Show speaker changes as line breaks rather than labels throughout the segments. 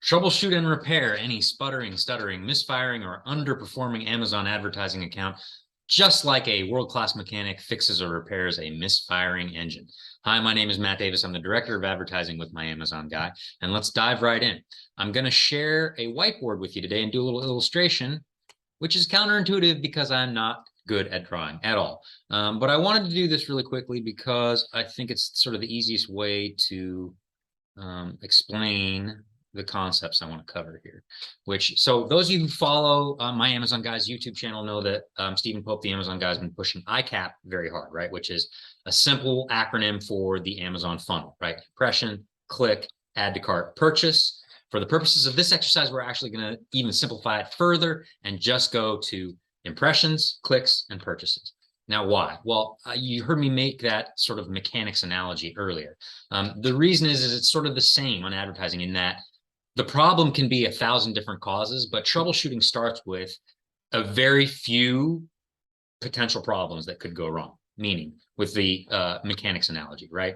Troubleshoot and repair any sputtering, stuttering, misfiring, or underperforming Amazon advertising account, just like a world-class mechanic fixes or repairs a misfiring engine. Hi, my name is Matt Davis. I'm the Director of Advertising with My Amazon Guy, and let's dive right in. I'm going to share a whiteboard with you today and do a little illustration, which is counterintuitive because I'm not good at drawing at all. But I wanted to do this really quickly because I think it's sort of the easiest way to explain the concepts I want to cover here. So those of you who follow My Amazon Guy's YouTube channel know that Stephen Pope, the Amazon Guy, has been pushing ICAP very hard, right? Which is a simple acronym for the Amazon funnel, right? Impression, click, add to cart, purchase. For the purposes of this exercise, we're actually going to even simplify it further and just go to impressions, clicks, and purchases. Now, why? Well, you heard me make that sort of mechanics analogy earlier. The reason is it's sort of the same on advertising in that the problem can be 1,000 different causes, but troubleshooting starts with a very few potential problems that could go wrong. Meaning, with the mechanics analogy, right?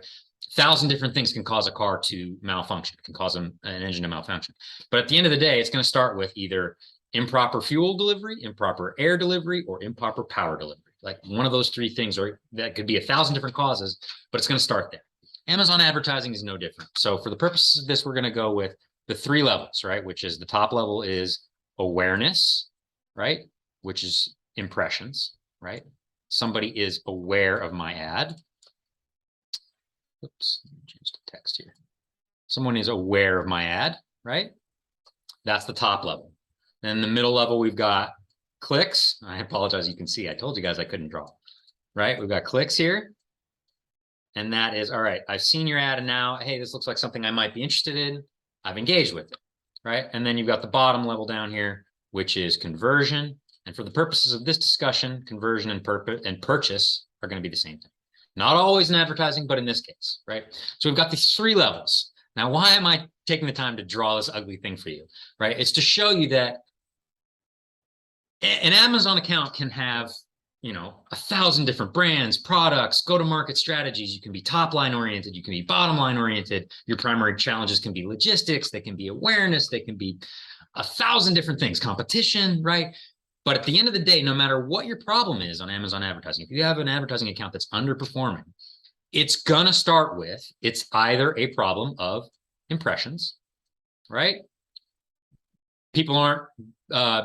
1,000 different things can cause a car to malfunction, can cause an engine to malfunction. But at the end of the day, it's going to start with either improper fuel delivery, improper air delivery, or improper power delivery. Like one of those three things, or that could be 1,000 different causes, but it's going to start there. Amazon advertising is no different. So for the purposes of this, we're going to go with the 3 levels, right? Which is the top level is awareness, right? Which is impressions, right? Somebody is aware of my ad. Oops, let me change the text here. Someone is aware of my ad, right? That's the top level. Then the middle level, we've got clicks. I apologize, you can see, I told you guys I couldn't draw, right? We've got clicks here. And that is, all right, I've seen your ad and now, hey, this looks like something I might be interested in. I've engaged with it, right? And then you've got the bottom level down here, which is conversion. And for the purposes of this discussion, conversion and purchase are going to be the same thing. Not always in advertising, but in this case, right? So we've got these 3 levels. Now, why am I taking the time to draw this ugly thing for you, right? It's to show you that an Amazon account can have, 1,000 different brands, products, go-to-market strategies. You can be top-line oriented. You can be bottom-line oriented. Your primary challenges can be logistics. They can be awareness. They can be 1,000 different things, competition, right? But at the end of the day, no matter what your problem is on Amazon advertising, if you have an advertising account that's underperforming, it's going to start with, it's either a problem of impressions, right? People aren't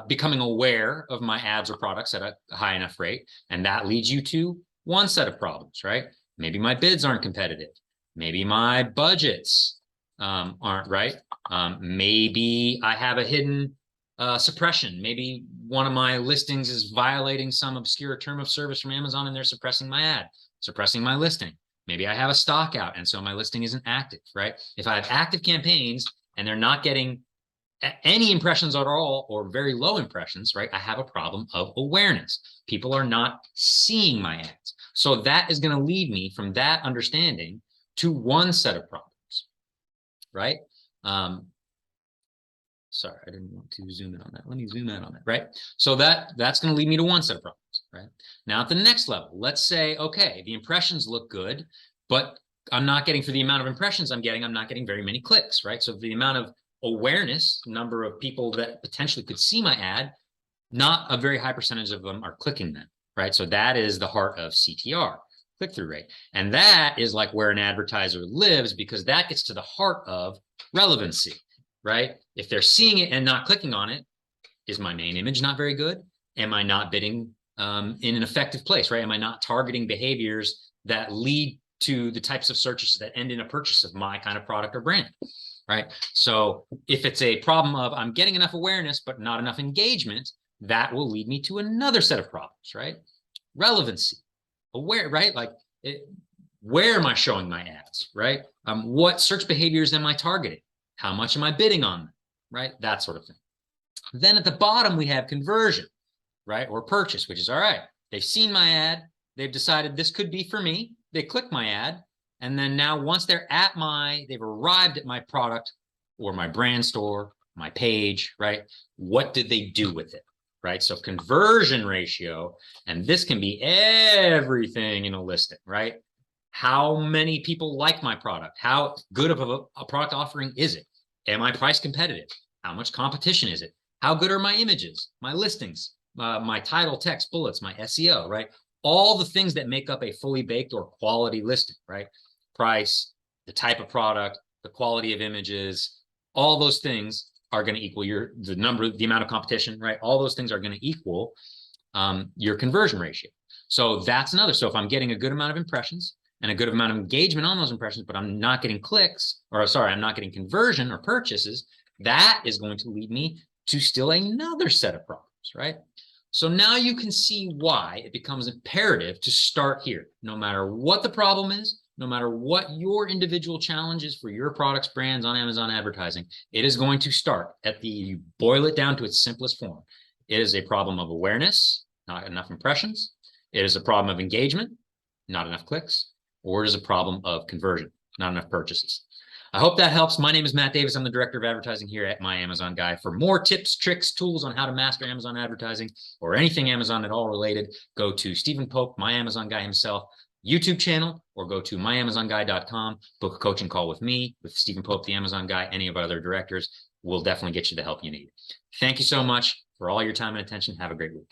becoming aware of my ads or products at a high enough rate. And that leads you to one set of problems, right? Maybe my bids aren't competitive. Maybe my budgets aren't right. Maybe I have a hidden suppression. Maybe one of my listings is violating some obscure term of service from Amazon and they're suppressing my ad, suppressing my listing. Maybe I have a stock out and so my listing isn't active, right? If I have active campaigns and they're not getting any impressions at all or very low impressions, right? I have a problem of awareness. People are not seeing my ads. So that is going to lead me from that understanding to one set of problems, right? Sorry, I didn't want to zoom in on that. Let me zoom in on that, right? So that's going to lead me to one set of problems, right? Now at the next level, let's say, okay, the impressions look good, but I'm not getting, for the amount of impressions I'm not getting very many clicks, right? So the amount of awareness, number of people that potentially could see my ad, not a very high percentage of them are clicking them, right? So that is the heart of CTR, click-through rate. And that is like where an advertiser lives because that gets to the heart of relevancy, right? If they're seeing it and not clicking on it, is my main image not very good? Am I not bidding in an effective place, right? Am I not targeting behaviors that lead to the types of searches that end in a purchase of my kind of product or brand? Right. So if it's a problem of I'm getting enough awareness, but not enough engagement, that will lead me to another set of problems, right? Relevancy, right? Like where am I showing my ads, right? What search behaviors am I targeting? How much am I bidding on them, right? That sort of thing. Then at the bottom, we have conversion, right? Or purchase, which is all right. They've seen my ad. They've decided this could be for me. They click my ad. And then now once they've arrived at my product or my brand store, my page, right? What did they do with it, right? So conversion ratio, and this can be everything in a listing, right? How many people like my product? How good of a product offering is it? Am I price competitive? How much competition is it? How good are my images, my listings, my title, text, bullets, my SEO, right? All the things that make up a fully baked or quality listing, right? Price, the type of product, the quality of images, all those things are going to equal the amount of competition, right? All those things are going to equal your conversion ratio. So that's another. So if I'm getting a good amount of impressions and a good amount of engagement on those impressions, but I'm not getting clicks, or sorry, I'm not getting conversion or purchases, that is going to lead me to still another set of problems, right? So now you can see why it becomes imperative to start here. No matter what the problem is, no matter what your individual challenge is for your products, brands on Amazon advertising, it is going to start you boil it down to its simplest form. It is a problem of awareness, not enough impressions. It is a problem of engagement, not enough clicks, or it is a problem of conversion, not enough purchases. I hope that helps. My name is Matt Davis. I'm the Director of Advertising here at My Amazon Guy. For more tips, tricks, tools on how to master Amazon advertising or anything Amazon at all related, go to Stephen Pope, My Amazon Guy himself, YouTube channel, or go to myamazonguy.com, book a coaching call with me, with Stephen Pope, the Amazon Guy, any of our other directors. We'll definitely get you the help you need. Thank you so much for all your time and attention. Have a great week.